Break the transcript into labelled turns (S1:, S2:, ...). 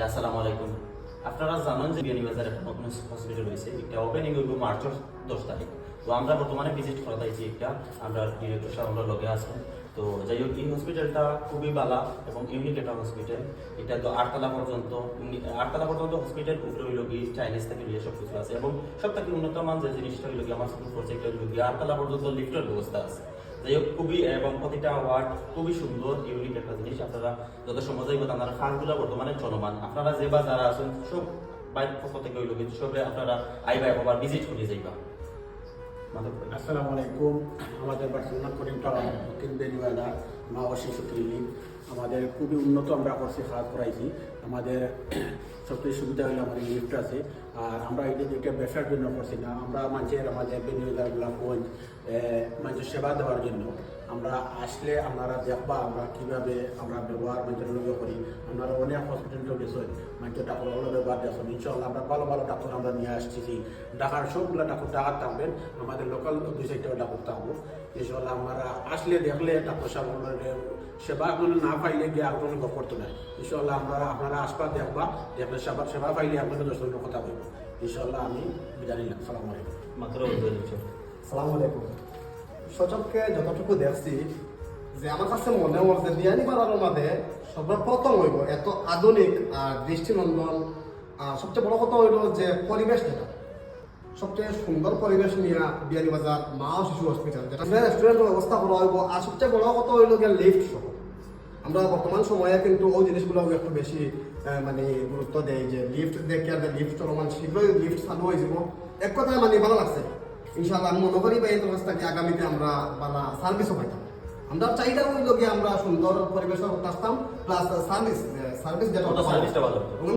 S1: আসসালামু আলাইকুম। আপনারা জানেন যে বিয়ানীবাজারে একটা নতুন হসপিটাল হয়েছে, এটা ওপেনিং হইব মার্চের 10 তারিখ। তো আমরা বর্তমানে ভিজিট করা যাইছি, একটা আমরা ডিরেক্টর সাহেব আমরা লগে আছেন। তো যাই হোক, এই হসপিটালটা খুবই ভালো এবং ইউনিক একটা হসপিটাল। এটা তো আটতলা পর্যন্ত হসপিটাল উপরে হইল গিয়ে চাইনিজ থেকে নিয়ে সব কিছু আছে এবং সব থেকে উন্নত মান যে জিনিসটা হইল গিয়ে আমার সাথে প্রজেক্ট হইল গিয়ে আটতলা পর্যন্ত লিফটের ব্যবস্থা আছে। যাই হোক, খুবই এবং প্রতিটা ওয়ার্ড খুবই সুন্দর ইউনিক একটা জিনিস। আপনারা যত সময় যাইব আপনারা খানগুলা বর্তমানে চলমান, আপনারা যে বা যারা আছেন সব বাইক পক্ষ থেকে হইল কিন্তু সবে আপনারা আইবা একবার ভিজিট করে যাইবা।
S2: আসসালামু আলাইকুম। আমাদের বার্সেলোনা করিম টাওয়ার দক্ষিণ বেনিওয়ালা মা ও শিশু ক্লিনিক আমাদের খুবই উন্নত আমরা করছি, খারাপ করাইছি। আমাদের সবচেয়ে সুবিধা হলো আমাদের লিফট আছে। আর আমরা এটা ব্যবসার জন্য করছি না, আমরা আমাদের বেনিওয়ালা গোলাপগঞ্জ মানুষের সেবা দেওয়ার জন্য। আমরা আসলে আপনারা দেখবা আমরা কীভাবে আমরা ব্যবহার মানুষের লগে করি। আপনারা অনেক হসপিটাল গেছেন, মানুষের ডাক্তার ভালো ব্যবহার দেখুন। ইনশাল্লাহ আমরা ভালো ভালো ডাক্তার আমরা নিয়ে আসছি। ঢাকার সবগুলো ডাক্তার থাকবেন, আমাদের লোকাল 2-4টা ডাক্তার থাকবো। ইনশাল্লাহ আমরা আসলে দেখলে ডাক্তার সাহেব সেবাগুলো না পাইলে গিয়ে আপনার করতো না। ইনশাল্লাহ আপনারা আসবার দেখবা, দেখলে সেবা পাইলে আপনাদের 10 মিনিট কথা বলবো। ইনশাল্লাহ আমি বিদায় নিলাম। সালাম আলাইকুম।
S1: মাত্র
S3: সালাম আলাইকুম। সচককে যতটুকু দেখছি যে আমার কাছে মনে হচ্ছে বিয়ানীবাজারের মাঝে সর্বপ্রথম হইব এত আধুনিক আর দৃষ্টিনন্দন। আর সবচেয়ে বড় কথা হইল যে পরিবেশ, যেটা সবচেয়ে সুন্দর পরিবেশ নিয়ে বিয়ানীবাজার মা ও শিশু হসপিটাল, যেটা রেস্টুরেন্টের ব্যবস্থা করা হইব। আর সবচেয়ে বড় কথা হইল গিয়ে লিফট সহ। আমরা বর্তমান সময়ে কিন্তু ওই জিনিসগুলো একটু বেশি গুরুত্ব দেয় যে লিফট দেখে আর লিফট চলমান শীঘ্রই লিফট চালু হয়ে যাব। এক কথায় ভালো লাগছে। ইনশাআল্লাহ আমি মনে করি এই ব্যবস্থাকে আগামীতে আমরা ভালো সার্ভিসও পাইতাম। আমরা চাইটা হইল গিয়ে আমরা সুন্দর পরিবেশ আসতাম, প্লাস সার্ভিস যেটা
S1: সার্ভিসটা ভালো।